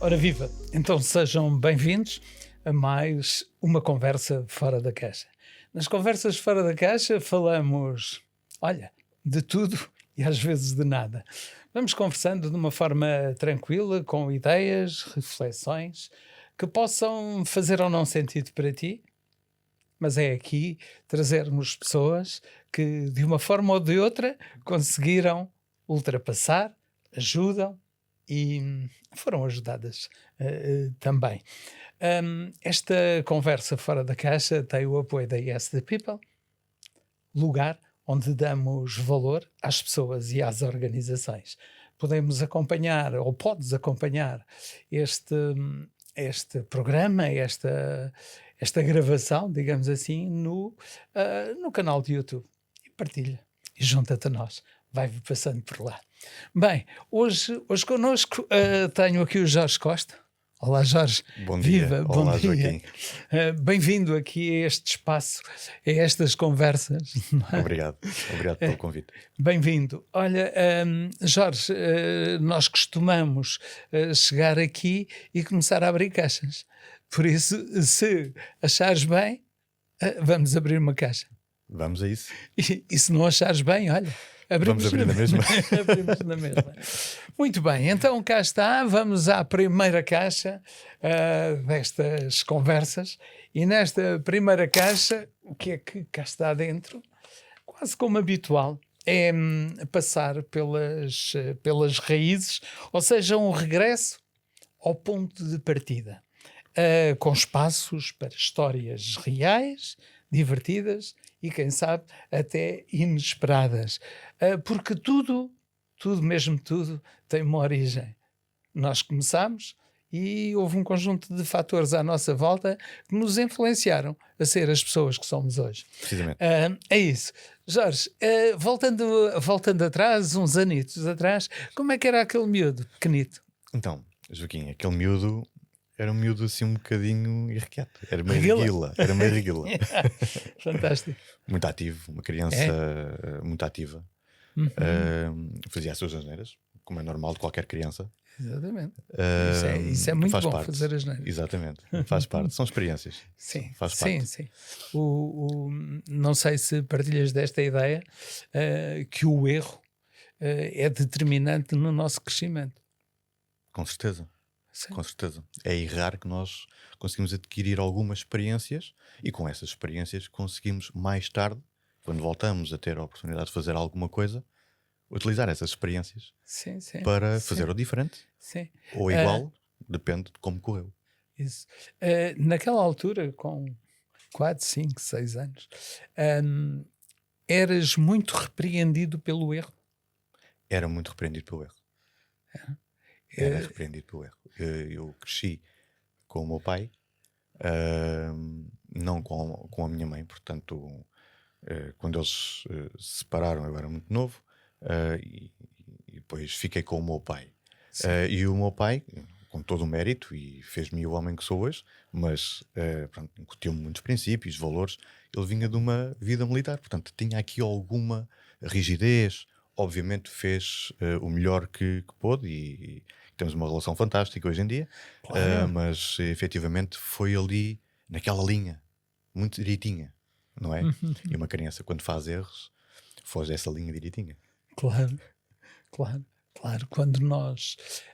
Ora viva, então sejam bem-vindos a mais uma conversa fora da caixa. Nas conversas fora da caixa falamos, olha, de tudo e às vezes de nada. Vamos conversando de uma forma tranquila, com ideias, reflexões, que possam fazer ou não sentido para ti, mas é aqui trazermos pessoas que de uma forma ou de outra conseguiram ultrapassar, ajudam e foram ajudadas também. Esta conversa fora da caixa tem o apoio da Yes the People, lugar onde damos valor às pessoas e às organizações. Podemos acompanhar, ou podes acompanhar este programa, esta gravação, digamos assim, no canal de YouTube. E partilha, e junta-te a nós. Vai passando por lá. Bem, hoje connosco tenho aqui o Jorge Costa. Olá, Jorge. Bom dia. Viva, Olá, bom dia. Joaquim. Bem-vindo aqui a este espaço, a estas conversas. Obrigado pelo convite. Bem-vindo. Olha, Jorge, nós costumamos chegar aqui e começar a abrir caixas. Por isso, se achares bem, vamos abrir uma caixa. Vamos a isso. E se não achares bem, olha, vamos abrir na mesma. Abrimos na mesma. Muito bem, então cá está, vamos à primeira caixa destas conversas. E nesta primeira caixa, o que é que cá está dentro? Quase como habitual, é passar pelas raízes, ou seja, um regresso ao ponto de partida, com espaços para histórias reais, divertidas e, quem sabe, até inesperadas. Porque tudo, tem uma origem. Nós começamos e houve um conjunto de fatores à nossa volta que nos influenciaram a ser as pessoas que somos hoje. Precisamente. É isso. Jorge, voltando atrás, uns anitos atrás, como é que era aquele miúdo pequenito? Então, Joaquim, aquele miúdo era um miúdo assim um bocadinho irrequieto. Era meio reguila. Fantástico. Muito ativo, uma criança muito ativa. Fazia as suas asneiras, como é normal de qualquer criança. Exatamente. Isso é muito bom, parte. Fazer asneiras. Exatamente, faz parte. São experiências. Sim, faz parte. Sim. Não sei se partilhas desta ideia que o erro é determinante no nosso crescimento. Com certeza. Sim. Com certeza. É errar que nós conseguimos adquirir algumas experiências e com essas experiências conseguimos mais tarde, quando voltamos a ter a oportunidade de fazer alguma coisa, utilizar essas experiências para fazer o diferente ou igual, depende de como correu. Isso. Naquela altura, com 4, 5, 6 anos, eras muito repreendido pelo erro? Era muito repreendido pelo erro. Era repreendido pelo erro. Eu cresci com o meu pai, não com a minha mãe, portanto, quando eles se separaram eu era muito novo, e depois fiquei com o meu pai. E o meu pai, com todo o mérito, e fez-me o homem que sou hoje, mas incutiu-me muitos princípios, valores. Ele vinha de uma vida militar, portanto tinha aqui alguma rigidez. Obviamente fez o melhor que pôde e temos uma relação fantástica hoje em dia, claro. Mas efetivamente foi ali naquela linha, muito direitinha, não é? E uma criança quando faz erros foge dessa linha direitinha. Claro. Quando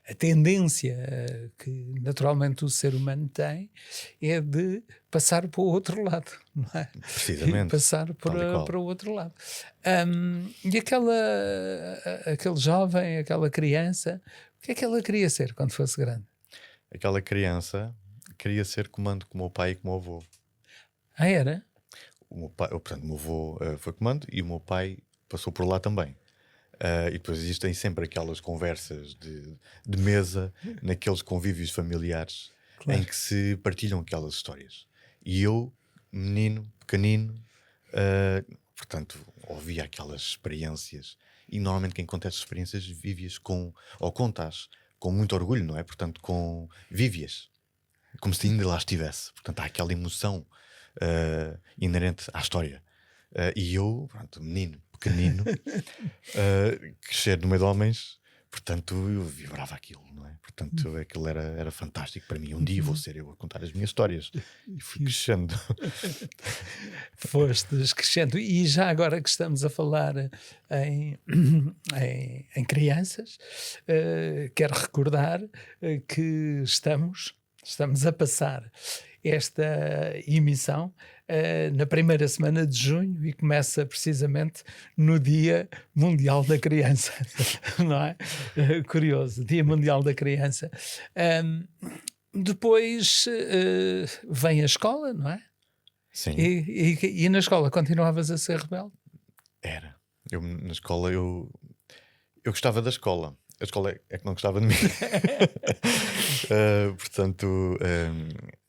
a tendência que naturalmente o ser humano tem é de passar para o outro lado, não é? Precisamente. Passar para o outro lado. E aquele jovem, aquela criança, o que é que ela queria ser quando fosse grande? Aquela criança queria ser comando como o pai e como o avô. Ah, era? O meu avô foi comando e o meu pai passou por lá também. E depois existem sempre aquelas conversas de mesa, naqueles convívios familiares, claro. Em que se partilham aquelas histórias. E eu, menino, pequenino, portanto, ouvia aquelas experiências. E normalmente quem conta essas experiências vive-as ou contas com muito orgulho, não é? Portanto, vive-as, como se ainda lá estivesse. Portanto, há aquela emoção inerente à história. E eu, menino, pequenino, crescer no meio de homens, Portanto, eu vibrava aquilo, não é? Portanto, aquilo era fantástico para mim. Um dia vou ser eu a contar as minhas histórias. E fui crescendo. Fostes crescendo. E já agora que estamos a falar em, em crianças, quero recordar que estamos a passar esta emissão na primeira semana de junho e começa precisamente no Dia Mundial da Criança, não é? Curioso, Dia Mundial da Criança. Depois vem a escola, não é? Sim, E na escola continuavas a ser rebelde? era. Eu, na escola, eu gostava da escola. A escola é que não gostava de mim. Portanto,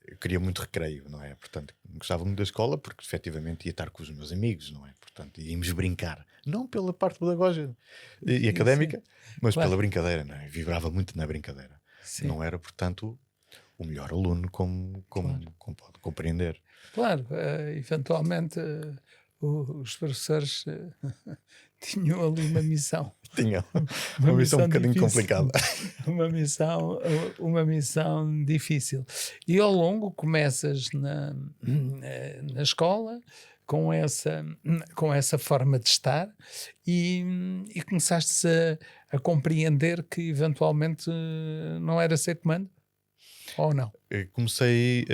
eu queria muito recreio, não é? Portanto, gostava muito da escola porque efetivamente ia estar com os meus amigos, não é? Portanto, íamos brincar. Não pela parte pedagógica e académica, mas Claro. pela brincadeira, não é? Vibrava muito na brincadeira. Sim. Não era, portanto, o melhor aluno, como pode compreender. Claro, eventualmente os professores tinham ali uma missão. Tinha uma missão um bocadinho difícil. complicada. Uma missão difícil. E ao longo começas na escola com essa forma de estar e começaste a compreender que eventualmente não era ser comando? Ou não? Comecei,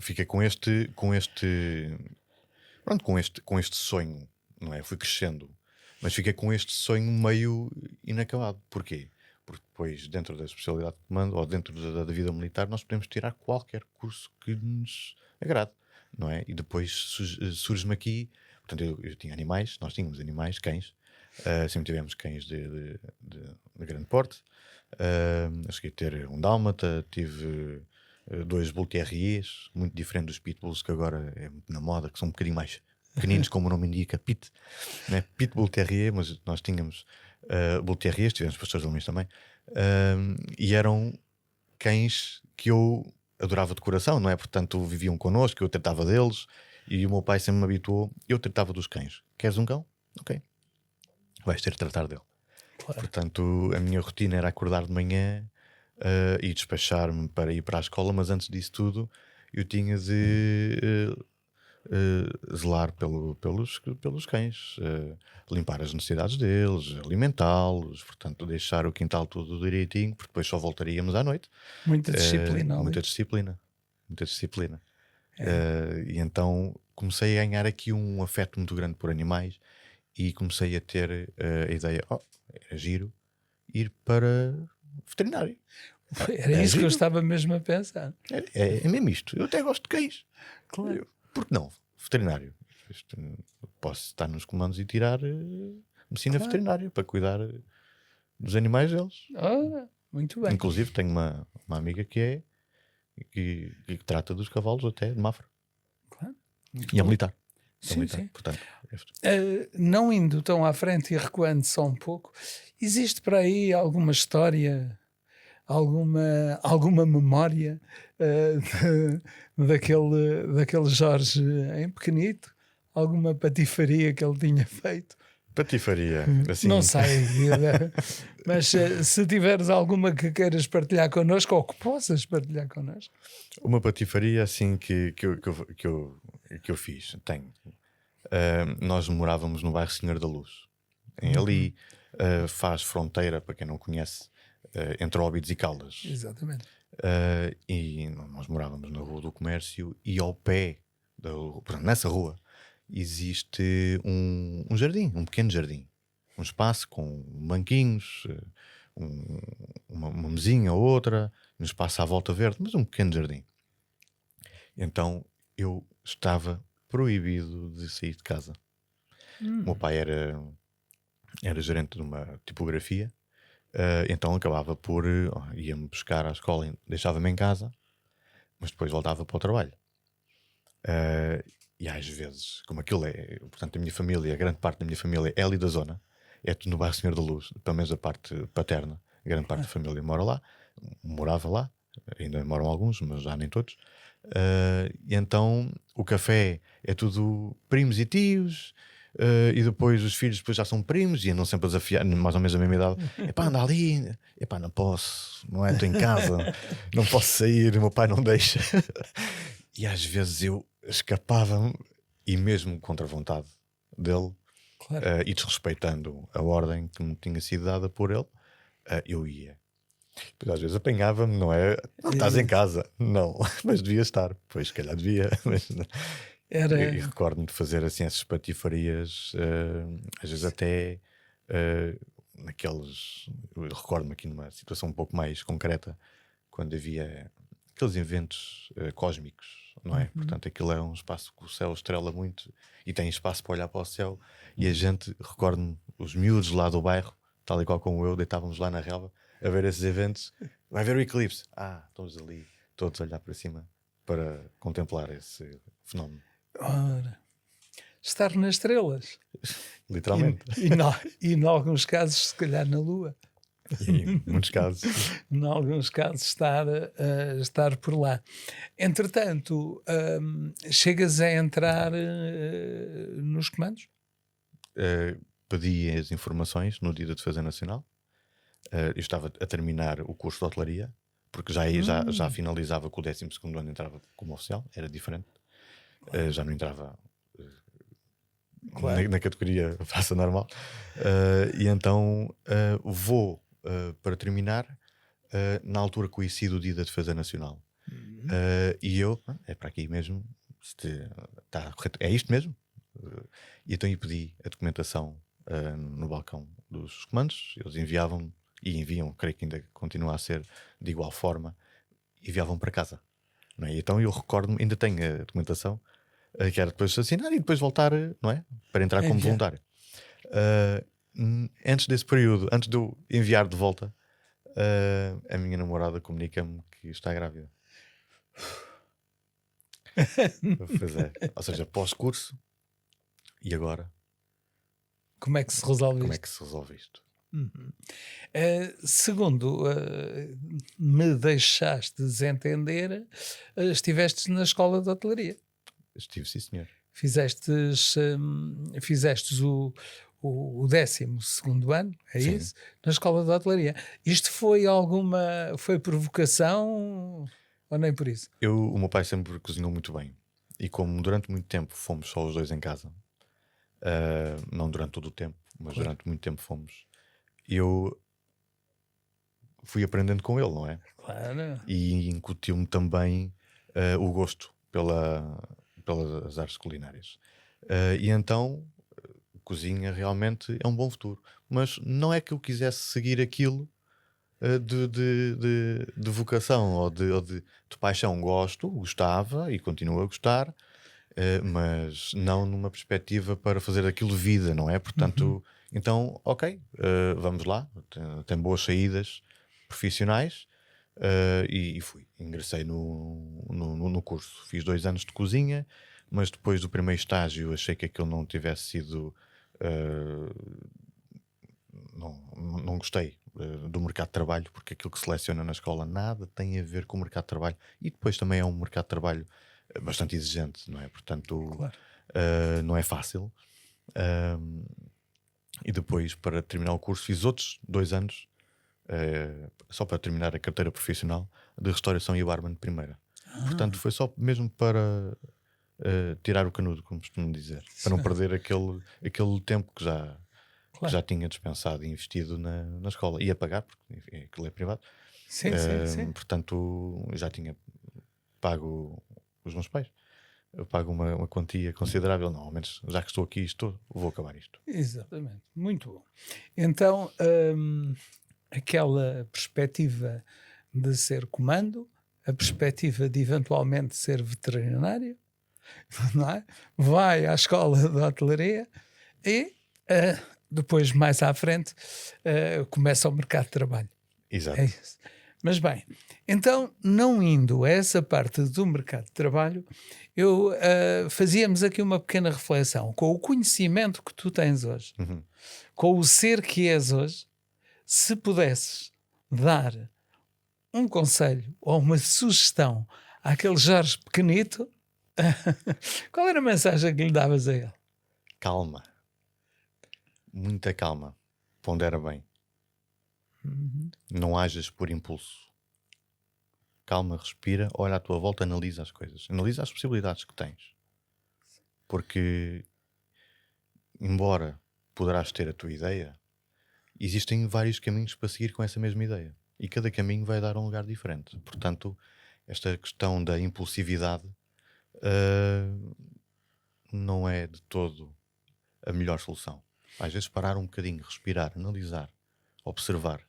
fiquei pronto, com este sonho, não é? Fui crescendo, mas fiquei com este sonho meio inacabado. Porquê? Porque depois, dentro da especialidade de comando ou dentro da vida militar, nós podemos tirar qualquer curso que nos agrade, não é? E depois surge-me aqui, portanto, eu tinha animais, nós tínhamos animais, cães, sempre tivemos cães de grande porte. Eu cheguei a ter um dálmata, tive 2 Bull Terriers, muito diferente dos Pitbulls, que agora é muito na moda, que são um bocadinho mais pequeninos, como o nome indica, né? Pitbull Terrier, mas nós tínhamos Bull Terriers, tivemos pastores alemães também, e eram cães que eu adorava de coração, não é? Portanto, viviam connosco, eu tratava deles, e o meu pai sempre me habituou, eu tratava dos cães. Queres um cão? Ok. Vais ter de tratar dele. Claro. Portanto, a minha rotina era acordar de manhã e despachar-me para ir para a escola, mas antes disso tudo eu tinha de zelar pelos cães, limpar as necessidades deles, alimentá-los, portanto, deixar o quintal tudo direitinho, porque depois só voltaríamos à noite. Muita disciplina ali. Muita disciplina. E então comecei a ganhar aqui um afeto muito grande por animais e comecei a ter a ideia, era giro ir para veterinário. Era isso que eu estava mesmo a pensar. É mesmo isto. Eu até gosto de cães. Claro. Por que não? Veterinário. Posso estar nos comandos e tirar medicina veterinária para cuidar dos animais deles. Muito bem. Inclusive tenho uma amiga que trata dos cavalos até de Mafra. Claro. E é militar. Sim, sim. Portanto, não indo tão à frente e recuando só um pouco, existe para aí alguma história, alguma memória daquele Jorge em pequenito? Alguma patifaria que ele tinha feito? Patifaria. Assim, Não sei, mas se tiveres alguma que queiras partilhar connosco ou que possas partilhar connosco. uma patifaria assim que eu fiz. Tenho. Nós morávamos no bairro Senhor da Luz. Ali faz fronteira, para quem não conhece, entre Óbidos e Caldas. Exatamente. E nós morávamos na Rua do Comércio e ao pé, portanto, nessa rua, existe um jardim, um pequeno jardim. Um espaço com banquinhos, uma mesinha ou outra, um espaço à volta verde, mas um pequeno jardim. Então eu estava proibido de sair de casa. O meu pai era gerente de uma tipografia, então acabava por ia-me buscar à escola, deixava-me em casa, mas depois voltava para o trabalho. E às vezes, como aquilo é, portanto, a minha família, a grande parte da minha família é ali da zona, é tudo no bairro Senhor da Luz, pelo menos a parte paterna, a grande parte da família morava lá, ainda moram alguns, mas já nem todos. E então o café é tudo primos e tios, e depois os filhos depois já são primos e andam sempre a desafiar, mais ou menos a mesma idade. Epá, anda ali, epá, não posso, não é? Estou em casa, não posso sair, o meu pai não deixa. E às vezes eu escapava-me, e mesmo contra a vontade dele, Claro. e desrespeitando a ordem que me tinha sido dada por ele, eu ia. Depois às vezes apanhava-me, não é? Não estás em casa, não, mas devia estar. Pois, se calhar devia, mas não. E Era. recordo-me de fazer assim essas patifarias, às vezes até naqueles. Eu recordo-me aqui numa situação um pouco mais concreta, quando havia aqueles eventos cósmicos, não é? Portanto, aquilo é um espaço que o céu estrela muito e tem espaço para olhar para o céu. E a gente, recordo-me, os miúdos lá do bairro, tal e qual como eu, deitávamos lá na relva a ver esses eventos. Vai ver o eclipse. Estamos ali, todos a olhar para cima para contemplar esse fenómeno. Ora, estar nas estrelas. Literalmente. E em alguns casos, se calhar na Lua. E em muitos casos. Em alguns casos, estar por lá. Entretanto, chegas a entrar nos comandos? Pedi as informações no dia da Defesa Nacional. Eu estava a terminar o curso de hotelaria, porque já finalizava com o 12º ano, entrava como oficial, era diferente. Já não entrava Claro. na categoria praça normal. E então vou para terminar. Na altura coincide o dia da Defesa Nacional. E eu, é para aqui mesmo, está correto, é isto mesmo? E então eu pedi a documentação no balcão dos comandos. Eles enviavam e enviam, creio que ainda continua a ser de igual forma, enviavam para casa, não é? Então eu recordo-me, ainda tenho a documentação, que era depois assinar e depois voltar, não é? Para entrar como voluntário. Antes desse período, antes de eu enviar de volta, a minha namorada comunica-me que está grávida. Pois é. Ou seja, pós-curso, e agora? Como é que se resolve Como isto? é que se resolve isto? Segundo me deixaste entender, estiveste na escola de hotelaria. Estive, sim, senhor. Fizestes o 12º ano, é Sim. isso? Na escola de hotelaria. Isto foi foi provocação ou nem por isso? O meu pai sempre cozinhou muito bem. E como durante muito tempo fomos só os dois em casa, não durante todo o tempo, mas Claro. durante muito tempo fomos, eu fui aprendendo com ele, não é? Claro. E incutiu-me também o gosto pelas artes culinárias. E então, cozinha realmente é um bom futuro. Mas não é que eu quisesse seguir aquilo de vocação ou de paixão. Gostava e continuo a gostar, mas não numa perspectiva para fazer aquilo vida, não é? Portanto, então, ok, vamos lá, tem boas saídas profissionais, e fui. Ingressei no curso. Fiz 2 anos de cozinha, mas depois do primeiro estágio achei que aquilo não tivesse sido... não gostei do mercado de trabalho, porque aquilo que seleciona na escola nada tem a ver com o mercado de trabalho, e depois também é um mercado de trabalho bastante exigente, não é? Portanto, Claro. não é fácil. E depois, para terminar o curso, fiz outros 2 anos, só para terminar a carteira profissional de restauração e barman de primeira. Portanto, foi só mesmo para tirar o canudo, como costumo dizer, para não perder aquele tempo que já tinha dispensado e investido na escola. Ia pagar, porque aquilo é privado. Sim. Portanto, já tinha pago os meus pais. Eu pago uma quantia considerável. Não, ao menos já que estou aqui, vou acabar isto. Exatamente. Muito bom. Então, aquela perspectiva de ser comando, a perspectiva de eventualmente ser veterinário, não é? Vai à escola de hotelaria e depois, mais à frente, começa o mercado de trabalho. Exato. É isso. Mas bem, então, não indo a essa parte do mercado de trabalho, fazíamos aqui uma pequena reflexão. Com o conhecimento que tu tens hoje, com o ser que és hoje, se pudesses dar um conselho ou uma sugestão àquele Jorge pequenito, qual era a mensagem que lhe davas a ele? Calma. muita calma, pondera bem, não ajas por impulso. Calma, respira, olha à tua volta, analisa as coisas, analisa as possibilidades que tens, porque embora poderás ter a tua ideia, existem vários caminhos para seguir com essa mesma ideia e cada caminho vai dar a um lugar diferente. Portanto, esta questão da impulsividade não é de todo a melhor solução. Às vezes parar um bocadinho, respirar, analisar, observar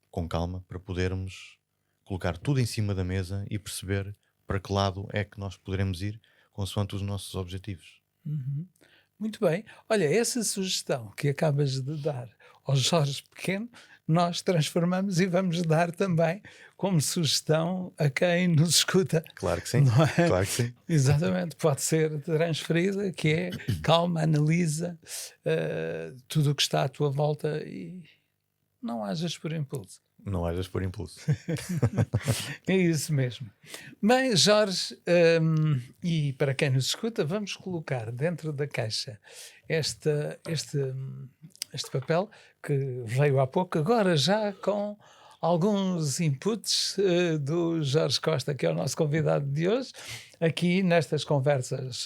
com calma para podermos colocar tudo em cima da mesa e perceber para que lado é que nós poderemos ir consoante os nossos objetivos. Muito bem. Olha, essa sugestão que acabas de dar ao Jorge Pequeno, nós transformamos e vamos dar também como sugestão a quem nos escuta. Claro que sim, Não é? claro que sim. Exatamente, pode ser transferida, que é calma, analisa tudo o que está à tua volta e não hajas por impulso. Não hajas por impulso. É isso mesmo. Bem, Jorge, e para quem nos escuta, vamos colocar dentro da caixa este papel que veio há pouco, agora já com alguns inputs do Jorge Costa, que é o nosso convidado de hoje, aqui nestas conversas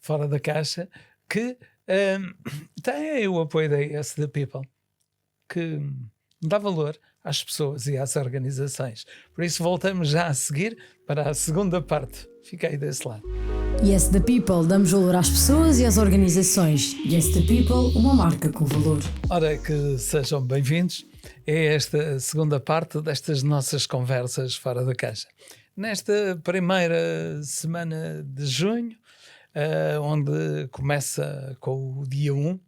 fora da caixa, que tem o apoio da Yes the People, que dá valor às pessoas e às organizações. Por isso voltamos já a seguir para a segunda parte. Fica aí desse lado. Yes the People, damos valor às pessoas e às organizações. Yes the People, uma marca com valor. Ora, que sejam bem-vindos a esta segunda parte destas nossas conversas fora da caixa. Nesta primeira semana de junho, onde começa com o dia 1,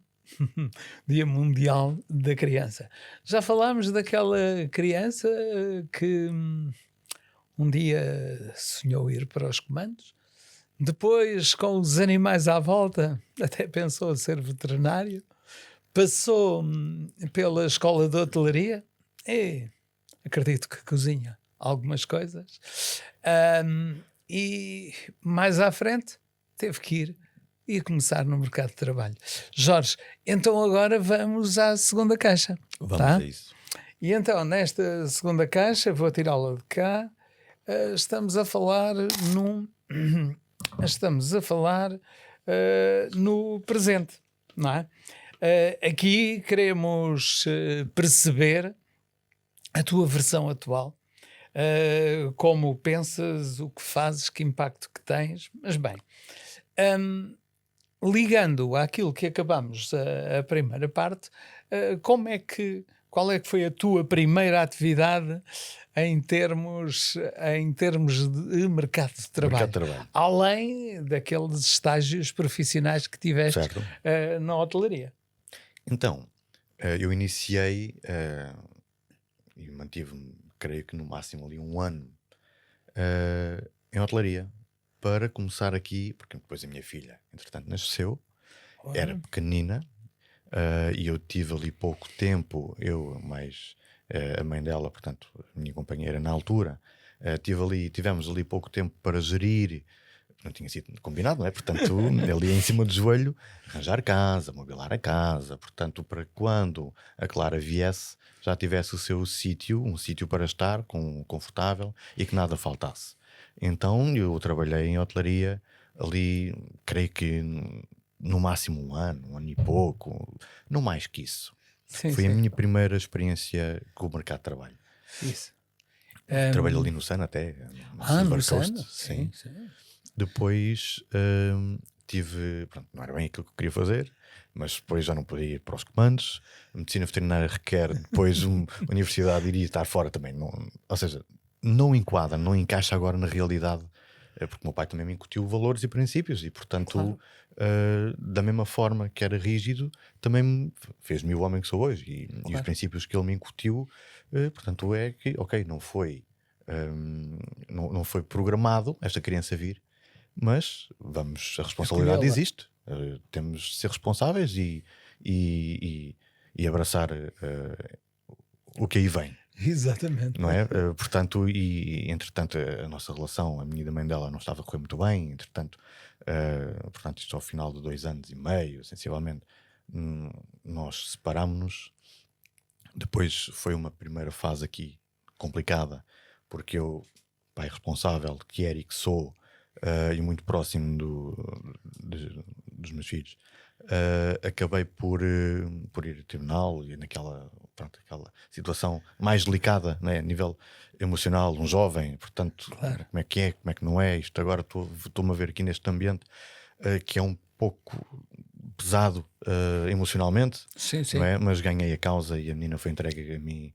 Dia Mundial da Criança. Já falámos daquela criança que um dia sonhou ir para os comandos, depois com os animais à volta até pensou ser veterinário, passou pela escola de hotelaria e acredito que cozinha algumas coisas, e mais à frente teve que ir e começar no mercado de trabalho. Jorge, então agora vamos à segunda caixa. Vamos tá? a isso. E então, nesta segunda caixa, vou tirá-la de cá, estamos a falar no presente, não é? Aqui queremos perceber a tua versão atual, como pensas, o que fazes, que impacto que tens, mas bem... ligando àquilo que acabamos a primeira parte, qual é que foi a tua primeira atividade em termos de mercado de trabalho? Além daqueles estágios profissionais que tiveste na hotelaria. Então, eu iniciei e mantive-me, creio que no máximo ali 1 ano em hotelaria, para começar aqui, porque depois a minha filha, entretanto, nasceu, era pequenina, e eu tive ali pouco tempo, eu mais a mãe dela, portanto, a minha companheira na altura, tivemos ali pouco tempo para gerir, não tinha sido combinado, não é? Portanto, ali em cima do joelho, arranjar casa, mobilar a casa, portanto, para quando a Clara viesse, já tivesse o seu sítio, um sítio para estar, confortável e que nada faltasse. Então eu trabalhei em hotelaria ali, creio que no máximo 1 ano e pouco, não mais que isso. Foi a minha primeira experiência com o mercado de trabalho. Isso. Trabalhei ali no Sun até. No Sun? Sim. Depois pronto, não era bem aquilo que eu queria fazer, mas depois já não podia ir para os comandos. A medicina veterinária requer depois uma universidade, iria estar fora também. Não, ou seja, não enquadra, não encaixa agora na realidade, porque o meu pai também me incutiu valores e princípios e, portanto, da mesma forma que era rígido, também fez-me o homem que sou hoje e os princípios que ele me incutiu, portanto, é que, ok, não foi programado esta criança vir, mas a responsabilidade existe, temos de ser responsáveis e abraçar o que aí vem. Exatamente. Não é? Portanto, entretanto, a nossa relação, a minha e da mãe dela, não estava a correr muito bem. Entretanto, isto ao final de 2 anos e meio, sensivelmente, nós separámos-nos. Depois foi uma primeira fase aqui complicada, porque eu, pai responsável que era e que sou, e muito próximo dos meus filhos, acabei por ir ao tribunal e aquela situação mais delicada, né, a nível emocional, um jovem, portanto, Claro. como é que não é, isto agora estou-me a ver aqui neste ambiente, que é um pouco pesado emocionalmente, Sim, sim. não é? Mas ganhei a causa e a menina foi entregue a mim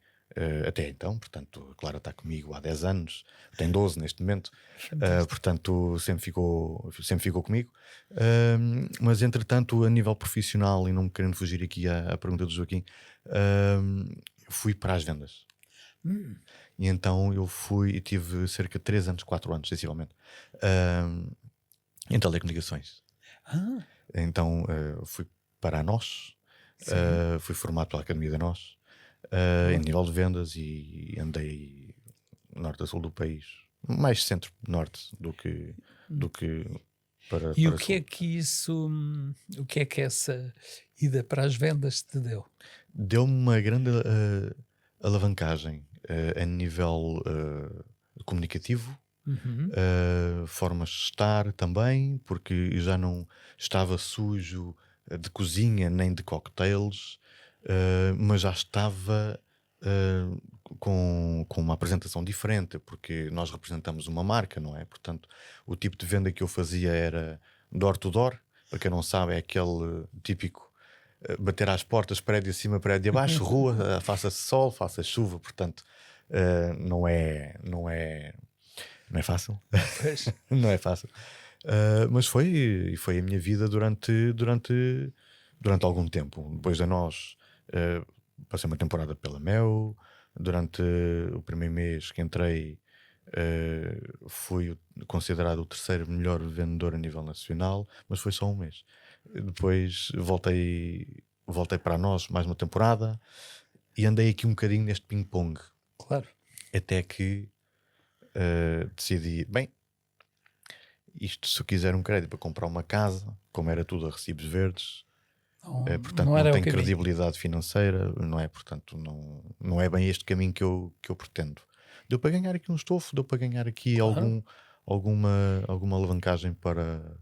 até então. Portanto, a Clara está comigo há 10 anos, tem 12 neste momento, portanto sempre ficou comigo. Mas entretanto, a nível profissional, e não me querendo fugir aqui à pergunta do Joaquim, fui para as vendas. E então eu fui e tive cerca de 3 anos, 4 anos, sensivelmente, em telecomunicações. Ah, Então fui para a NOS, sim. fui formado pela Academia da NOS, em nível de vendas, e andei norte a sul do país, mais centro-norte do que para, E para o que é sul. que isso, o que é que essa ida para as vendas te deu? Deu-me uma grande alavancagem a nível comunicativo, formas de estar também, porque já não estava sujo de cozinha nem de cocktails, mas já estava com uma apresentação diferente, porque nós representamos uma marca, não é? Portanto, o tipo de venda que eu fazia era door to door. Para quem não sabe, é aquele típico bater às portas, prédio acima, prédio abaixo, rua, faça-se sol, faça chuva, portanto, não é fácil. Pois. Não é fácil. Mas foi a minha vida durante algum tempo. Depois de nós, passei uma temporada pela Mel. Durante o primeiro mês que entrei, fui considerado o terceiro melhor vendedor a nível nacional, mas foi só um mês. Depois voltei para nós mais uma temporada e andei aqui um bocadinho neste ping-pong, Claro. até que decidi, bem, isto, se eu quiser um crédito para comprar uma casa, como era tudo a recibos verdes, portanto não não era o tem caminho. credibilidade financeira, não é? Portanto não é bem este caminho que eu pretendo. Deu para ganhar aqui um estofo, deu para ganhar aqui Claro. alguma alavancagem para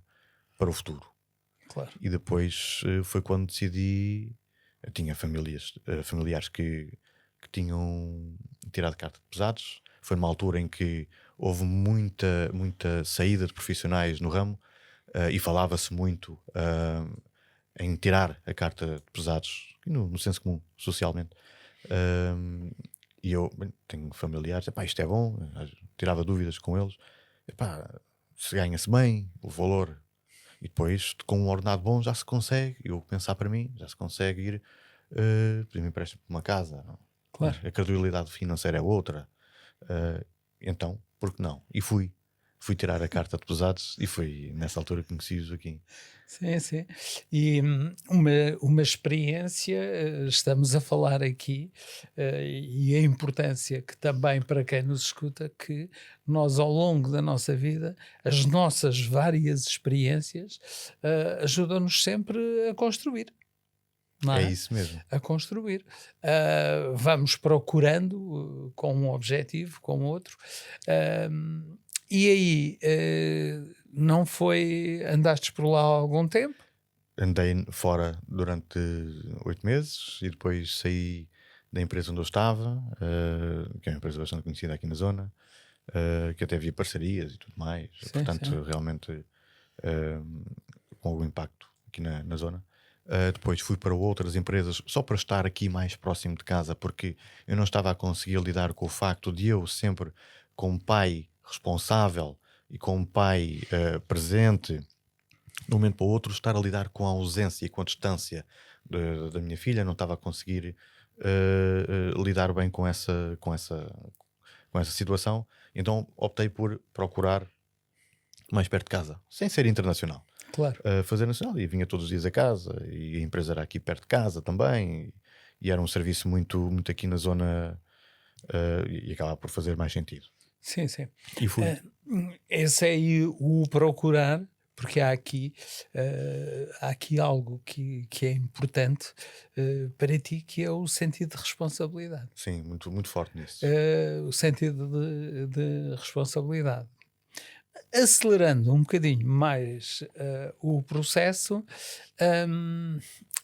o futuro. Claro. E depois foi quando decidi. Eu tinha familiares que tinham tirado carta de pesados. Foi numa altura em que houve muita saída de profissionais no ramo, e falava-se muito em tirar a carta de pesados, no senso comum, socialmente. E eu tenho familiares, epá, isto é bom, tirava dúvidas com eles, epá, se ganha-se bem, o valor, e depois com um ordenado bom já se consegue, eu pensar para mim, já se consegue ir pedir-me empréstimo para uma casa. Claro. A credibilidade financeira é outra. Então, por que não? E fui tirar a carta de pesados, e foi nessa altura que conheci o Joaquim. Sim, sim. E uma experiência, estamos a falar aqui, e a importância que também para quem nos escuta, que nós ao longo da nossa vida, as nossas várias experiências, ajudam-nos sempre a construir. Não É é? isso mesmo. A construir. Vamos procurando com um objetivo, com outro. E aí, não foi. Andastes por lá há algum tempo? Andei fora durante 8 meses e depois saí da empresa onde eu estava, que é uma empresa bastante conhecida aqui na zona, que até havia parcerias e tudo mais. Sim, Portanto, sim. realmente com algum impacto aqui na zona. Depois fui para outras empresas só para estar aqui mais próximo de casa, porque eu não estava a conseguir lidar com o facto de eu sempre, como pai responsável e como pai presente, de um momento para o outro, estar a lidar com a ausência e com a distância da minha filha. Não estava a conseguir lidar bem com essa situação. Então optei por procurar mais perto de casa, sem ser internacional. Claro. Fazer nacional, e vinha todos os dias a casa, e a empresa era aqui perto de casa também, e era um serviço muito aqui na zona, e acabava por fazer mais sentido. Sim, sim. E fui. Esse é aí o procurar, porque há aqui algo que é importante para ti, que é o sentido de responsabilidade. Sim, muito, muito forte nisso. O sentido de responsabilidade. Acelerando um bocadinho mais o processo,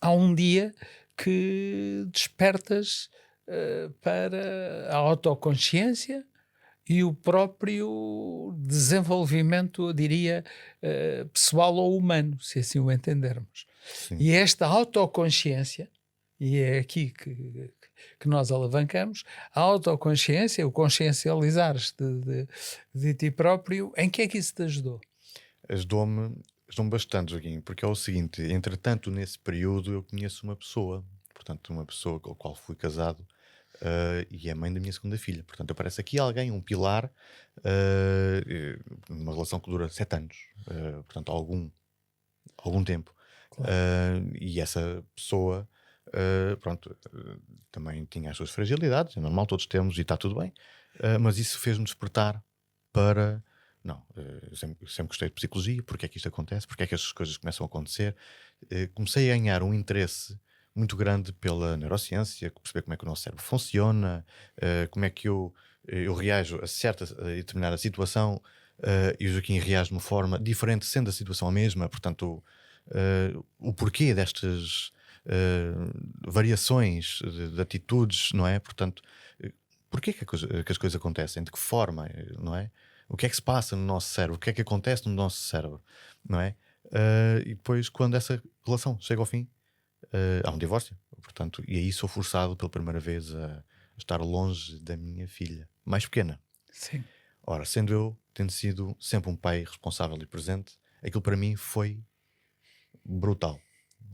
há um dia que despertas para a autoconsciência e o próprio desenvolvimento, eu diria, pessoal ou humano, se assim o entendermos. Sim. E esta autoconsciência, e é aqui que nós alavancamos, a autoconsciência, o consciencializares de ti próprio, em que é que isso te ajudou? Ajudou-me bastante, Joaquim, porque é o seguinte: entretanto, nesse período, eu conheço uma pessoa, portanto, uma pessoa com a qual fui casado, e é mãe da minha segunda filha. Portanto, aparece aqui alguém, um pilar, numa relação que dura 7 anos, portanto, algum tempo. Claro. E essa pessoa, pronto, também tinha as suas fragilidades, é normal, todos temos e está tudo bem, mas isso fez-me despertar para. Não, eu sempre gostei de psicologia, porque é que isto acontece, porque é que estas coisas começam a acontecer. Comecei a ganhar um interesse muito grande pela neurociência, perceber como é que o nosso cérebro funciona, como é que eu reajo a certa e determinada situação, e o Joaquim reage de uma forma diferente, sendo a situação a mesma. Portanto, o porquê destas variações de atitudes, não é? Portanto, porquê que as coisas acontecem? De que forma, não é? O que é que se passa no nosso cérebro? O que é que acontece no nosso cérebro? Não é? E depois, quando essa relação chega ao fim, há um divórcio. Portanto, e aí sou forçado pela primeira vez a estar longe da minha filha mais pequena. Sim. Ora, sendo eu, tendo sido sempre um pai responsável e presente, aquilo para mim foi brutal.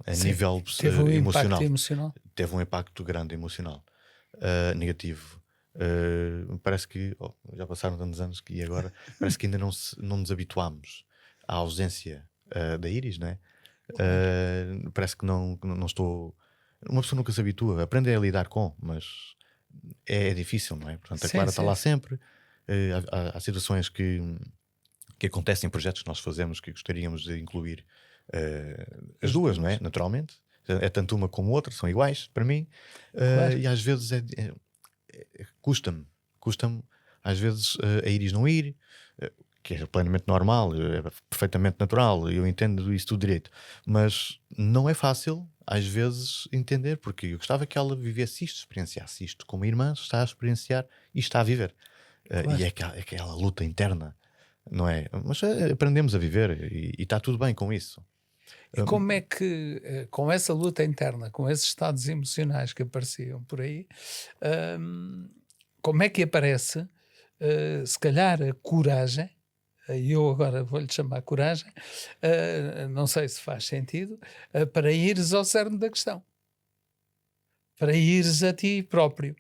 A Sim. nível Teve um emocional. impacto emocional? Teve um impacto grande emocional. Negativo. Parece que já passaram tantos anos que agora parece que ainda não nos habituámos à ausência da Iris, não é? Parece que não estou. Uma pessoa nunca se habitua, aprende a lidar com, mas é difícil, não é? Portanto, a Sim, Clara está sim, lá sim. sempre. Há situações que acontecem em projetos que nós fazemos que gostaríamos de incluir as duas, não é? Naturalmente. É tanto uma como outra, são iguais para mim. Claro. E às vezes custa-me às vezes a Iris não ir, que é plenamente normal, é perfeitamente natural, eu entendo isso tudo direito, mas não é fácil às vezes entender, porque eu gostava que ela vivesse isto, experienciasse isto como irmã está a experienciar e está a viver. Claro. E é aquela luta interna, não é? Mas aprendemos a viver e está tudo bem com isso. E como é que, com essa luta interna, com esses estados emocionais que apareciam por aí, como é que aparece, se calhar, a coragem? E eu agora vou-lhe chamar coragem, não sei se faz sentido, para ires ao cerne da questão, para ires a ti próprio.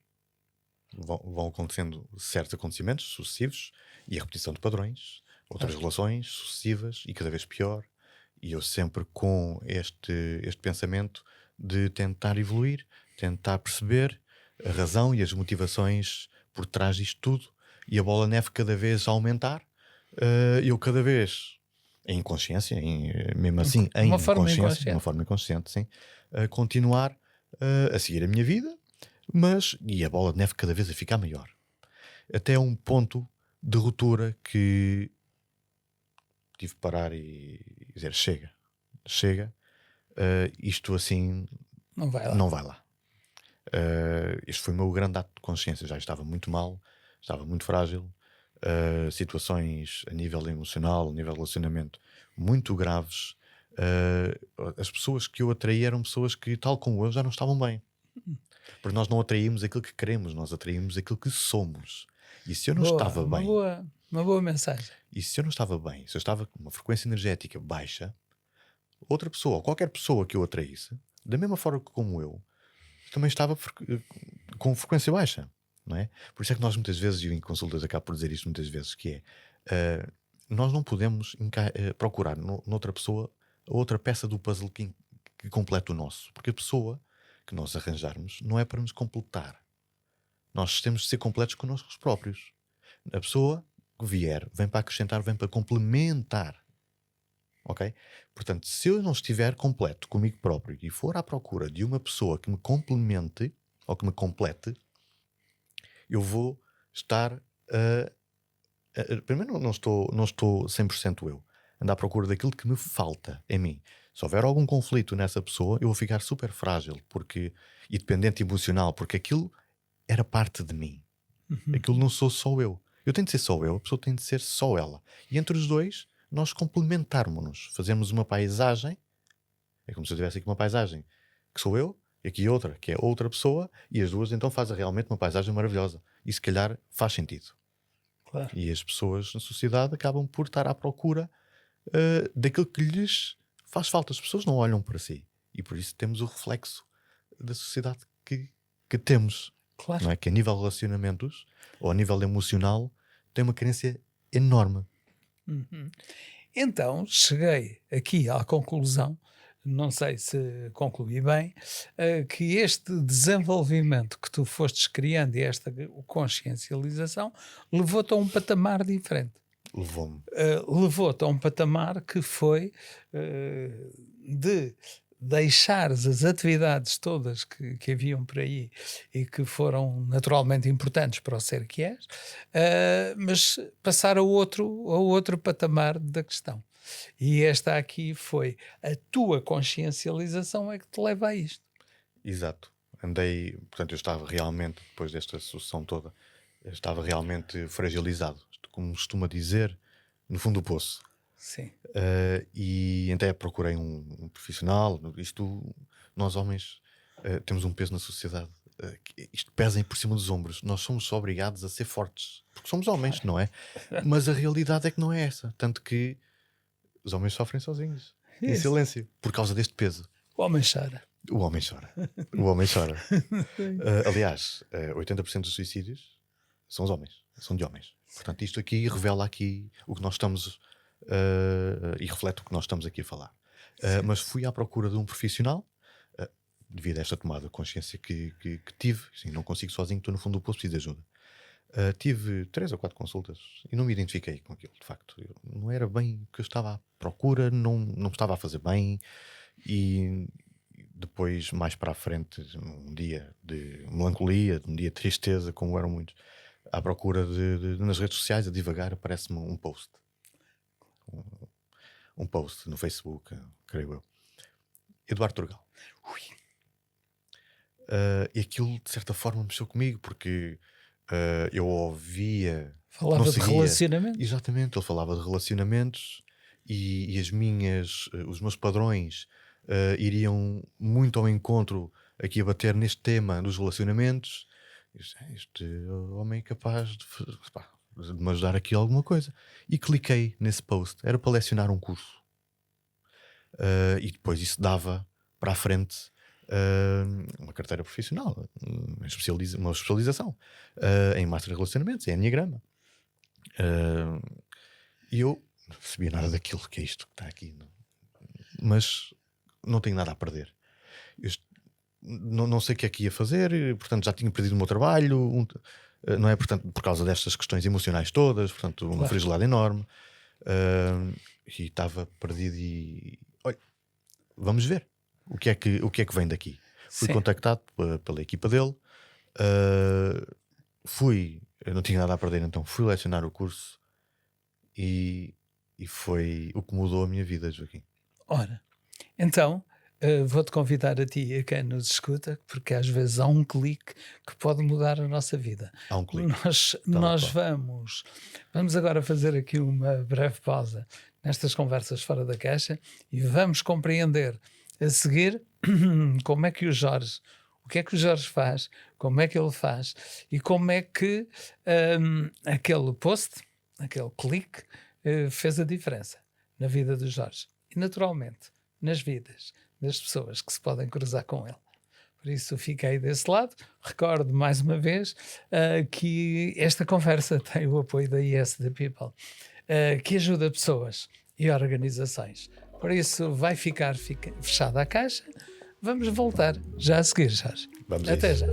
Vão acontecendo certos acontecimentos sucessivos e a repetição de padrões, outras Claro. relações sucessivas e cada vez pior. E eu sempre com este pensamento de tentar evoluir, tentar perceber a razão e as motivações por trás disto tudo, e a bola de neve cada vez a aumentar, eu cada vez em inconsciência, mesmo assim De uma em forma inconsciência, de inconsciente. uma forma inconsciente, sim, a continuar a seguir a minha vida, e a bola de neve cada vez a ficar maior, até um ponto de ruptura que tive que parar e dizer chega, isto assim Não vai lá. não vai lá. Este foi o meu grande ato de consciência. Já estava muito mal, estava muito frágil, situações a nível emocional, a nível de relacionamento muito graves. As pessoas que eu atraí eram pessoas que, tal como eu, já não estavam bem. Porque nós não atraímos aquilo que queremos, nós atraímos aquilo que somos. E se eu não estava bem, Uma boa mensagem. e se eu não estava bem, se eu estava com uma frequência energética baixa, outra pessoa, ou qualquer pessoa que eu atraísse, da mesma forma que como eu, também estava com frequência baixa, não é? Por isso é que nós muitas vezes, e eu em consultas acabo por dizer isto muitas vezes, que é, nós não podemos procurar noutra pessoa a outra peça do puzzle que completa o nosso, porque a pessoa que nós arranjarmos não é para nos completar. Nós temos de ser completos connosco próprios. A pessoa que vier vem para acrescentar, vem para complementar. ok? Portanto, se eu não estiver completo comigo próprio e for à procura de uma pessoa que me complemente ou que me complete, eu vou estar primeiro não estou 100% eu. Ando à procura daquilo que me falta em mim. Se houver algum conflito nessa pessoa, eu vou ficar super frágil e dependente emocional, porque aquilo era parte de mim. Aquilo não sou só eu. Eu tenho de ser só eu, a pessoa tem de ser só ela. E entre os dois, nós complementarmos-nos. Fazemos uma paisagem. É como se eu tivesse aqui uma paisagem que sou eu, e aqui outra, que é outra pessoa, e as duas então fazem realmente uma paisagem maravilhosa. E se calhar faz sentido. Claro. E as pessoas na sociedade acabam por estar à procura daquilo que lhes faz falta. As pessoas não olham para si. E por isso temos o reflexo da sociedade que temos. Claro. Não é? Que a nível de relacionamentos ou a nível emocional tem uma carência enorme. Então cheguei aqui à conclusão, não sei se concluí bem, que este desenvolvimento que tu fostes criando e esta consciencialização levou-te a um patamar diferente. Levou-me. Levou-te a um patamar que foi de deixares as atividades todas que haviam por aí e que foram naturalmente importantes para o ser que és, mas passar a outro patamar da questão. E esta aqui foi a tua consciencialização é que te leva a isto. Exato. Portanto, eu estava realmente, depois desta sucessão toda, eu estava realmente fragilizado. Como costuma dizer, no fundo do poço. Sim. E até procurei um profissional. Nós homens temos um peso na sociedade. Isto pesa por cima dos ombros. Nós somos só obrigados a ser fortes. Porque somos homens, não é? Mas a realidade é que não é essa. Tanto que os homens sofrem sozinhos. Em silêncio. Por causa deste peso. O homem chora. O homem chora. O homem chora. Aliás, 80% dos suicídios são os homens. São de homens. Portanto, isto aqui revela aqui o que nós estamos e reflete o que nós estamos aqui a falar. Mas fui à procura de um profissional devido a esta tomada de consciência que tive. Assim, não consigo sozinho, estou no fundo do poço, preciso de ajuda. Tive 3 ou 4 consultas e não me identifiquei com aquilo, de facto. Não era bem o que eu estava à procura, não me estava a fazer bem. E depois, mais para a frente, um dia de melancolia, um dia de tristeza, como eram muitos, à procura nas redes sociais, a divagar, aparece-me um post. Um post no Facebook, creio eu. Eduardo Turgal. E aquilo, de certa forma, mexeu comigo, porque eu ouvia... Falava de relacionamentos. Exatamente, ele falava de relacionamentos e os meus padrões iriam muito ao encontro aqui a bater neste tema dos relacionamentos. Este homem é capaz de me ajudar aqui alguma coisa. E cliquei nesse post. Era para lecionar um curso. E depois isso dava para a frente uma carteira profissional, uma especialização em Master de Relacionamentos, em Enneagrama. E eu não sabia nada daquilo que é isto que está aqui. Mas não tenho nada a perder. Não sei o que é que ia fazer, portanto já tinha perdido o meu trabalho, não é? Portanto, por causa destas questões emocionais todas, portanto, uma fragilidade enorme, e estava perdido. E olha, vamos ver o que é que vem daqui. Fui contactado pela equipa dele, eu não tinha nada a perder, então fui lecionar o curso e foi o que mudou a minha vida, Joaquim. Ora, então vou-te convidar a ti e a quem nos escuta, porque às vezes há um clique que pode mudar a nossa vida. Há um clique. Nós vamos agora fazer aqui uma breve pausa nestas conversas fora da caixa e vamos compreender a seguir como é que o Jorge, o que é que o Jorge faz, como é que ele faz e como é que aquele post, aquele clique fez a diferença na vida do Jorge e naturalmente nas vidas das pessoas que se podem cruzar com ele. Por isso fiquei desse lado. Recordo mais uma vez que esta conversa tem o apoio da Yes The People, que ajuda pessoas e organizações. Por isso vai ficar fechada a caixa. Vamos voltar já a seguir, Jorge. Até já.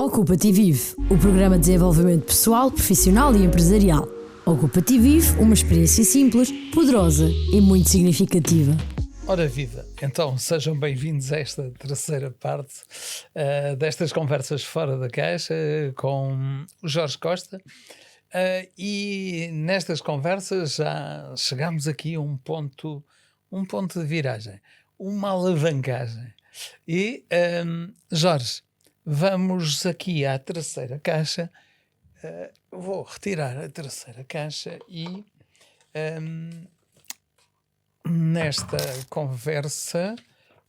Ocupa-te e Vive, o programa de desenvolvimento pessoal, profissional e empresarial. Ocupa-te e vive uma experiência simples, poderosa e muito significativa. Ora viva, então sejam bem-vindos a esta terceira parte destas conversas fora da caixa com o Jorge Costa. E nestas conversas já chegamos aqui a um ponto de viragem, uma alavancagem. E Jorge, vamos aqui à terceira caixa. Vou retirar a terceira caixa e nesta conversa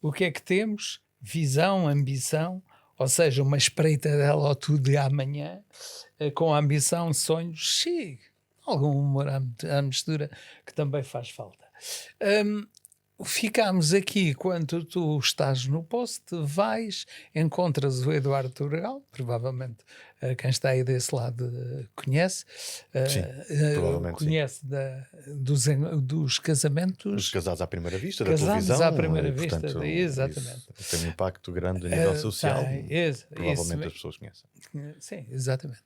o que é que temos? Visão, ambição, ou seja, uma espreitadela ao tudo de amanhã, com ambição, sonhos, sim, algum humor à mistura que também faz falta. Ficámos aqui quando tu estás no post, vais, encontras o Eduardo Turgal, provavelmente quem está aí desse lado conhece, provavelmente conhece dos casamentos. Os casados à primeira vista, da Casados televisão. à primeira e, vista, portanto, exatamente. Isso tem um impacto grande a nível social. Provavelmente as pessoas conhecem. Sim, exatamente.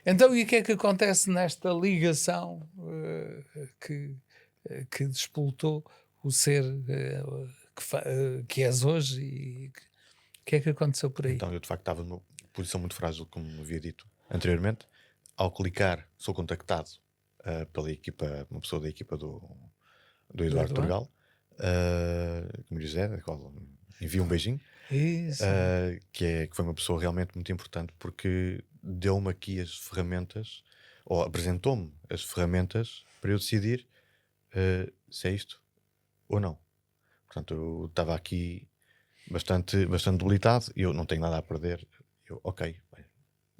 Então, e o que é que acontece nesta ligação que despoltou o ser que és hoje e o que é que aconteceu por aí? Então, eu de facto estava numa posição muito frágil, como havia dito anteriormente. Ao clicar, sou contactado pela equipa, uma pessoa da equipa do Eduardo Turgal, como José, da qual envio um beijinho, que foi uma pessoa realmente muito importante, porque deu-me aqui as ferramentas, ou apresentou-me as ferramentas para eu decidir se é isto ou não. Portanto, eu estava aqui bastante debilitado e eu não tenho nada a perder. Ok,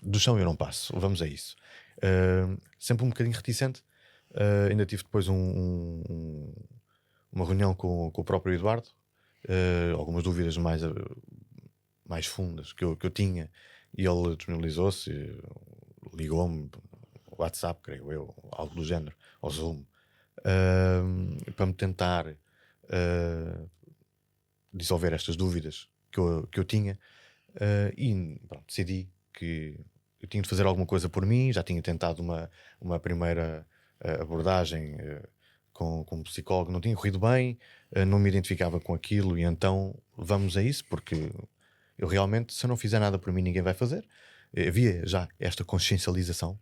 do chão eu não passo, vamos a isso. Sempre um bocadinho reticente. Ainda tive depois uma reunião com o próprio Eduardo, algumas dúvidas mais fundas que eu tinha, e ele disponibilizou-se, ligou-me, WhatsApp, creio eu, algo do género, ao Zoom, para me tentar dissolver estas dúvidas que eu tinha, e pronto, decidi que eu tinha de fazer alguma coisa por mim. Já tinha tentado uma primeira abordagem com um psicólogo, não tinha corrido bem, não me identificava com aquilo, e então vamos a isso, porque eu realmente, se eu não fizer nada por mim, ninguém vai fazer. Havia já esta consciencialização,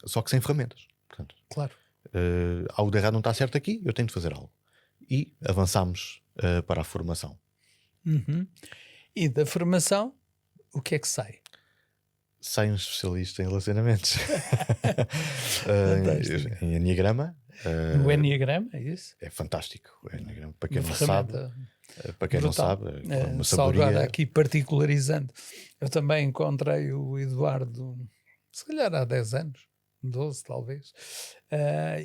só que sem ferramentas. Portanto, claro. Algo de errado não está certo aqui, eu tenho de fazer algo. E avançámos para a formação. Uhum. E da formação, o que é que sai? Sai um especialista em relacionamentos. Em Enneagrama. O Enneagrama, é isso? É fantástico. O Enneagrama, para quem Uma não sabe, brutal. Uma Só sabedoria. agora aqui particularizando, eu também encontrei o Eduardo, se calhar há 10 anos, 12 talvez,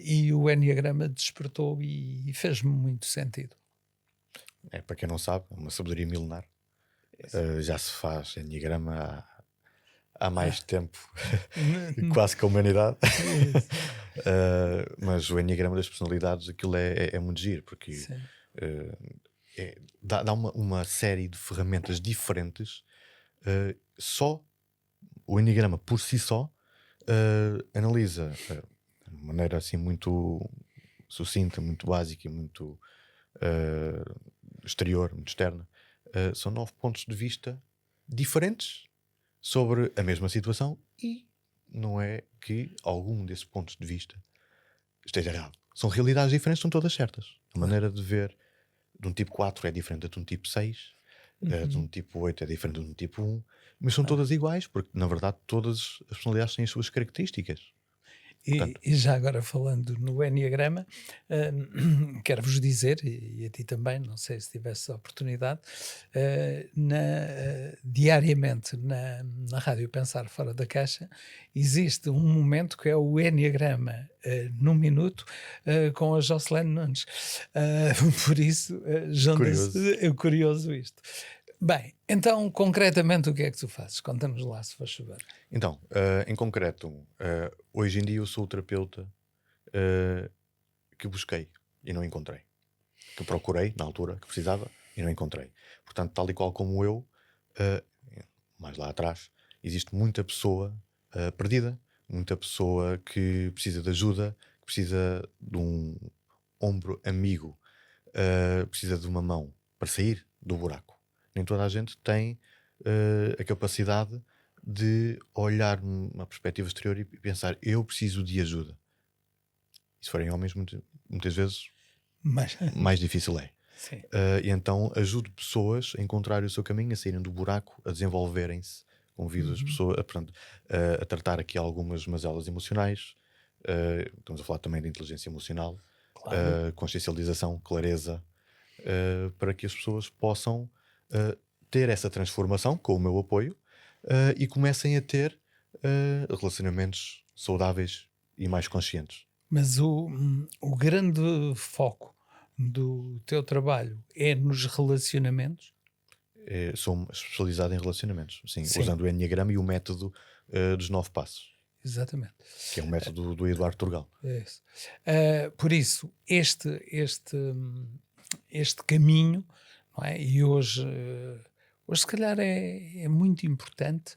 e o Enneagrama despertou e fez-me muito sentido. Para quem não sabe, é uma sabedoria milenar. Já se faz Enneagrama há mais tempo, quase que a humanidade. Mas o Enneagrama das personalidades, aquilo é muito giro, porque dá uma série de ferramentas diferentes. Só o Enneagrama por si só analisa de maneira assim muito sucinta, muito básica e muito exterior, muito externa. São 9 pontos de vista diferentes sobre a mesma situação, e não é que algum desses pontos de vista esteja errado. São realidades diferentes, são todas certas. A maneira de ver de um tipo 4 é diferente de um tipo 6, de um tipo 8 é diferente de um tipo 1, mas são todas iguais, porque na verdade todas as personalidades têm as suas características. E já agora falando no Enneagrama, quero-vos dizer, e a ti também, não sei se tivesse a oportunidade, diariamente na Rádio Pensar Fora da Caixa existe um momento que é o Enneagrama num minuto com a Jocelyn Nunes. Por isso, é curioso isto. Bem, então concretamente o que é que tu fazes? Conta-nos lá, se faz favor. Então, em concreto, hoje em dia eu sou o terapeuta que busquei e não encontrei, que procurei na altura que precisava e não encontrei. Portanto, tal e qual como eu, mais lá atrás, existe muita pessoa perdida, muita pessoa que precisa de ajuda, que precisa de um ombro amigo, precisa de uma mão para sair do buraco. Nem toda a gente tem a capacidade de olhar numa perspectiva exterior e pensar: eu preciso de ajuda. E se forem homens, muitas vezes Mas, mais difícil é. sim. E então ajudo pessoas a encontrar o seu caminho, a saírem do buraco, a desenvolverem-se. Convido as pessoas a tratar aqui algumas mazelas emocionais. Estamos a falar também de inteligência emocional, Claro. consciencialização, clareza, para que as pessoas possam ter essa transformação com o meu apoio e comecem a ter relacionamentos saudáveis e mais conscientes. Mas o grande foco do teu trabalho é nos relacionamentos? Sou especializado em relacionamentos, sim, Sim. usando o Enneagrama e o método dos 9 passos, Exatamente. que é um método do Eduardo Turgal. É isso. Por isso, este caminho, não é? E hoje se calhar é muito importante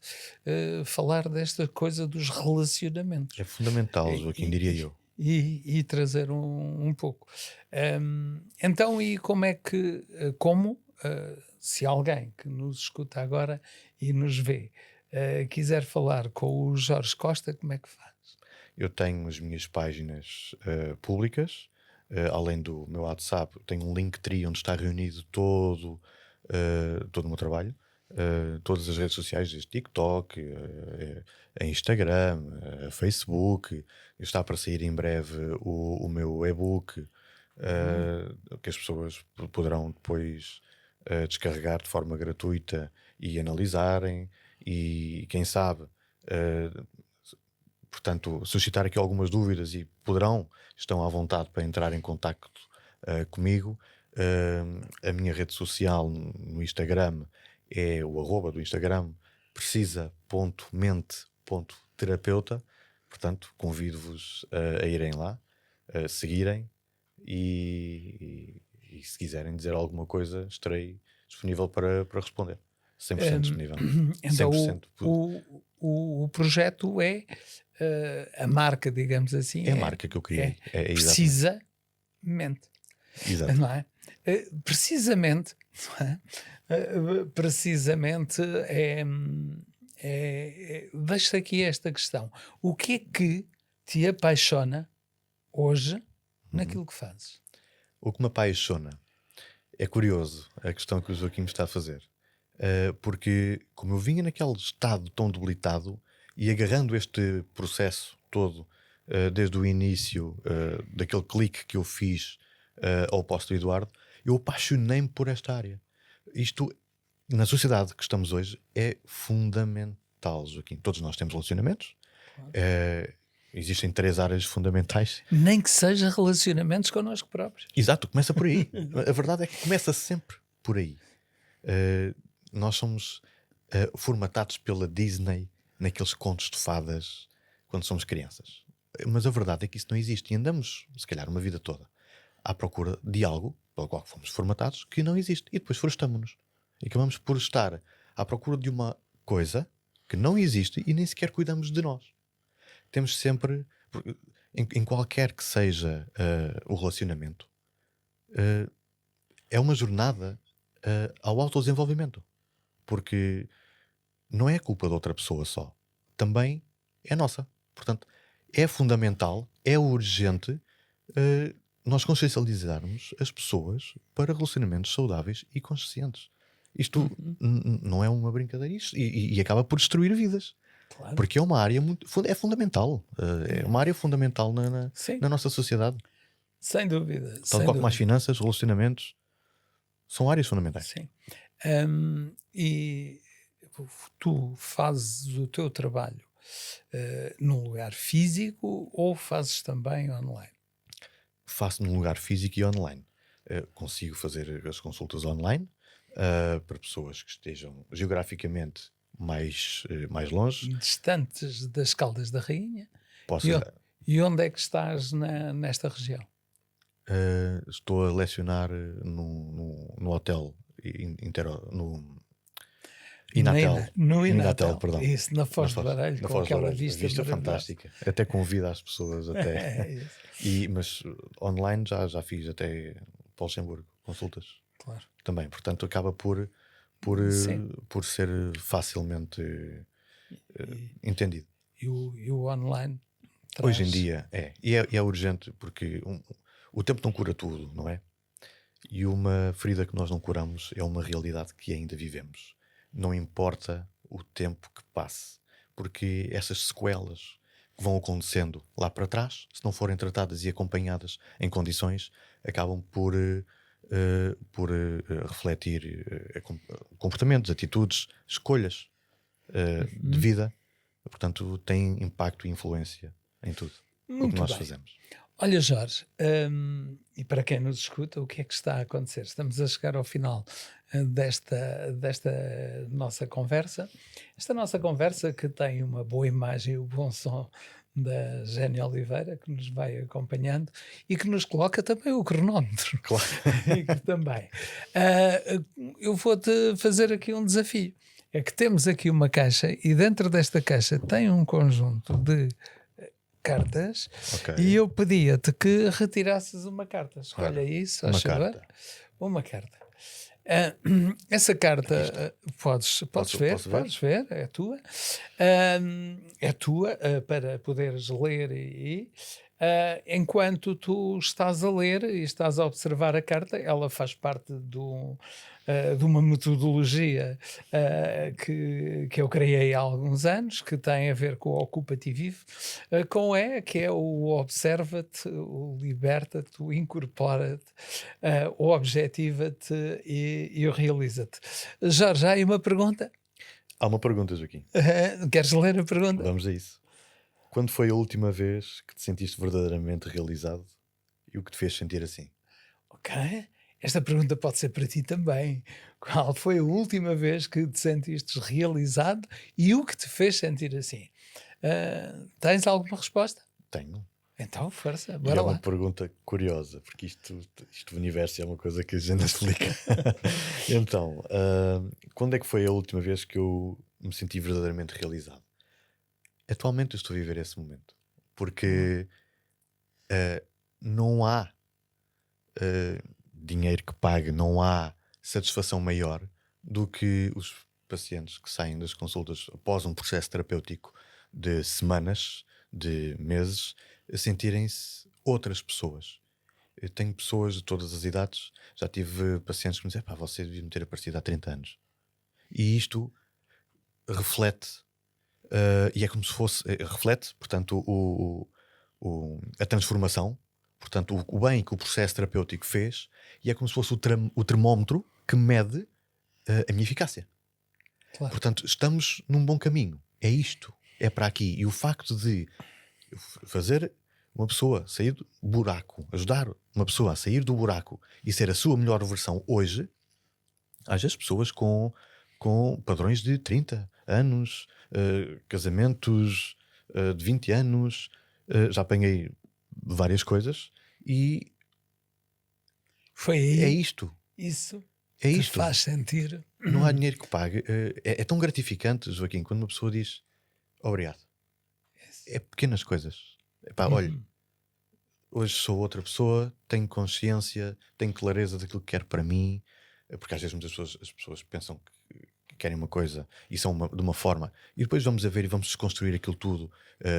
falar desta coisa dos relacionamentos. É fundamental, Joaquim, diria eu. E trazer um pouco. Então, e como é que, se alguém que nos escuta agora e nos vê quiser falar com o Jorge Costa, como é que faz? Eu tenho as minhas páginas públicas, além do meu WhatsApp, tenho um Linktree onde está reunido todo o meu trabalho, todas as redes sociais, desde TikTok, a Instagram, a Facebook, está para sair em breve o meu e-book, que as pessoas poderão depois descarregar de forma gratuita e analisarem, e quem sabe portanto, suscitar aqui algumas dúvidas e estão à vontade para entrar em contacto comigo. A minha rede social no Instagram é o @ do Instagram, precisa.mente.terapeuta. Portanto, convido-vos a irem lá, a seguirem e se quiserem dizer alguma coisa, estarei disponível para responder. 100% disponível. Então, 100%. o projeto é a marca, digamos assim, É a marca que eu criei. É exatamente. precisamente, Exato. não é? Precisamente, não é? Precisamente deixo aqui esta questão. O que é que te apaixona hoje naquilo que fazes? O que me apaixona é curioso a questão que o Joaquim me está a fazer. Porque como eu vinha naquele estado tão debilitado e agarrando este processo todo desde o início daquele clique que eu fiz ao posto do Eduardo, eu apaixonei-me por esta área. Isto, na sociedade que estamos hoje, é fundamental, Joaquim. Todos nós temos relacionamentos. Existem 3 áreas fundamentais. Nem que seja relacionamentos connosco próprios. Exato, começa por aí. A verdade é que começa sempre por aí. Nós somos formatados pela Disney naqueles contos de fadas quando somos crianças. Mas a verdade é que isso não existe. E andamos, se calhar, uma vida toda à procura de algo pelo qual fomos formatados que não existe. E depois frustramos-nos. E acabamos por estar à procura de uma coisa que não existe e nem sequer cuidamos de nós. Temos sempre, em qualquer que seja o relacionamento, é uma jornada ao autodesenvolvimento. Porque não é culpa de outra pessoa só. Também é nossa. Portanto, é fundamental, é urgente nós consciencializarmos as pessoas para relacionamentos saudáveis e conscientes. Isto não é uma brincadeira. E acaba por destruir vidas. Claro. Porque é uma área é fundamental. É uma área fundamental na nossa sociedade. Sem dúvida. Tal qual como as finanças, relacionamentos, são áreas fundamentais. Sim. E tu fazes o teu trabalho num lugar físico ou fazes também online? Faço num lugar físico e online. Consigo fazer as consultas online para pessoas que estejam geograficamente mais longe. Distantes das Caldas da Rainha? Posso, E onde é que estás nesta região? estou a lecionar no hotel No Inatel, Inatel, perdão. isso, na Foz do Baralho, Na com Foz do aquela Baralho. vista maravilhosa. Fantástica. Até convida as pessoas até. É isso, Mas online já fiz até para o Luxemburgo, consultas claro. também. Portanto, acaba por ser facilmente entendido. E o online Hoje em dia E é urgente porque o tempo não cura tudo, não é? E uma ferida que nós não curamos é uma realidade que ainda vivemos. Não importa o tempo que passe, porque essas sequelas que vão acontecendo lá para trás, se não forem tratadas e acompanhadas em condições, acabam por refletir comportamentos, atitudes, escolhas de vida. Portanto, tem impacto e influência em tudo o que nós fazemos. Olha, Jorge, e para quem nos escuta, o que é que está a acontecer? Estamos a chegar ao final desta nossa conversa. Esta nossa conversa que tem uma boa imagem e o bom som da Génia Oliveira, que nos vai acompanhando e que nos coloca também o cronómetro. Claro. E que também. Eu vou-te fazer aqui um desafio. É que temos aqui uma caixa e dentro desta caixa tem um conjunto de cartas, Okay. e eu pedia-te que retirasses uma carta. Escolha isso, uma acho carta. Uma carta. Essa carta podes ver, é tua. É tua para poderes ler enquanto tu estás a ler e estás a observar a carta, ela faz parte de uma metodologia que eu criei há alguns anos, que tem a ver com o Ocupa-te que é o observa-te, o liberta-te, o incorpora-te, o objetiva-te e o realiza-te. Jorge, há aí uma pergunta? Há uma pergunta, Joaquim. Queres ler a pergunta? Vamos a isso. Quando foi a última vez que te sentiste verdadeiramente realizado e o que te fez sentir assim? Ok. Esta pergunta pode ser para ti também. Qual foi a última vez que te sentiste realizado e o que te fez sentir assim? Tens alguma resposta? Tenho. Então, força, E bora é lá. uma pergunta curiosa, porque isto do universo é uma coisa que a gente não explica. Então, quando é que foi a última vez que eu me senti verdadeiramente realizado? Atualmente eu estou a viver esse momento. Porque não há dinheiro que pague, não há satisfação maior do que os pacientes que saem das consultas após um processo terapêutico de semanas, de meses, sentirem-se outras pessoas. Eu tenho pessoas de todas as idades, já tive pacientes que me dizem: pá, você devia me ter aparecido há 30 anos. E isto reflete, e é como se fosse, reflete, portanto, a transformação, portanto, o bem que o processo terapêutico fez, e é como se fosse o termómetro que mede a minha eficácia. Claro. Portanto, estamos num bom caminho. É isto, é para aqui. E o facto de fazer uma pessoa sair do buraco, ajudar uma pessoa a sair do buraco e ser a sua melhor versão hoje, às vezes pessoas com padrões de 30 anos, casamentos de 20 anos, já apanhei várias coisas e foi aí é isto. Isso é que isto. faz sentir. Não há dinheiro que pague. É tão gratificante, Joaquim, quando uma pessoa diz obrigado. É pequenas coisas. Epá, olha, hoje sou outra pessoa, tenho consciência, tenho clareza daquilo que quero para mim, porque às vezes as pessoas pensam que querem uma coisa e são de uma forma, e depois vamos a ver e vamos desconstruir aquilo tudo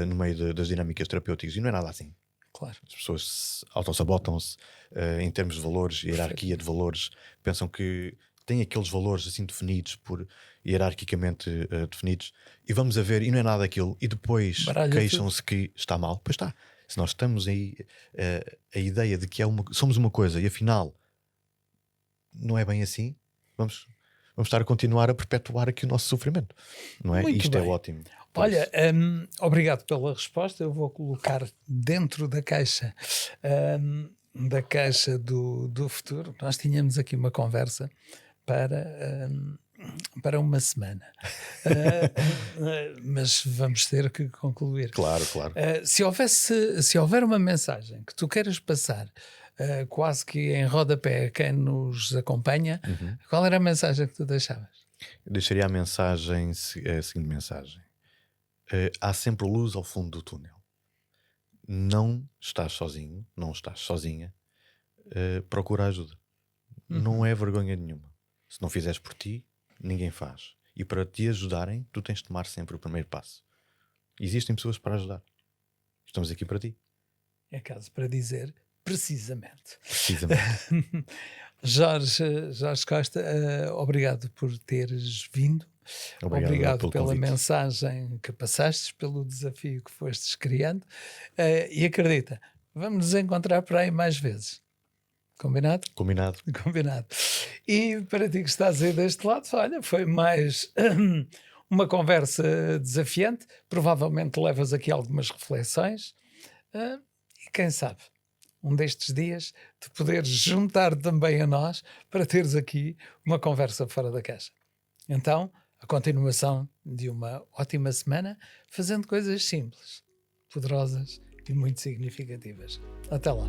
no meio das dinâmicas terapêuticas, e não é nada assim. Claro. As pessoas autossabotam-se em termos de valores, hierarquia de valores, pensam que têm aqueles valores assim definidos, hierarquicamente definidos, e vamos a ver, e não é nada aquilo, e depois queixam-se que está mal. Pois está. Se nós estamos aí a ideia de que somos uma coisa e afinal não é bem assim, vamos estar a continuar a perpetuar aqui o nosso sofrimento, não é? Muito Isto bem. É ótimo. Olha, obrigado pela resposta. Eu vou colocar dentro da caixa do futuro. Nós tínhamos aqui uma conversa para uma semana, mas vamos ter que concluir. Claro. Se houver uma mensagem que tu queiras passar quase que em rodapé a quem nos acompanha, qual era a mensagem que tu deixavas? Eu deixaria a seguinte mensagem. Há sempre luz ao fundo do túnel. Não estás sozinho, não estás sozinha. Procura ajuda. Não é vergonha nenhuma. Se não fizeres por ti, ninguém faz. E para te ajudarem, tu tens de tomar sempre o primeiro passo. Existem pessoas para ajudar. Estamos aqui para ti. É caso para dizer precisamente. Precisamente. Jorge Costa, obrigado por teres vindo. Obrigado pelo pela convite. mensagem que passaste, pelo desafio que fostes criando. E acredita, vamos nos encontrar por aí mais vezes. Combinado? Combinado. Combinado. E para ti que estás aí deste lado, olha, foi mais uma conversa desafiante. Provavelmente levas aqui algumas reflexões. E quem sabe, um destes dias, te poderes juntar também a nós para teres aqui uma conversa fora da caixa. Então, a continuação de uma ótima semana, fazendo coisas simples, poderosas e muito significativas. Até lá.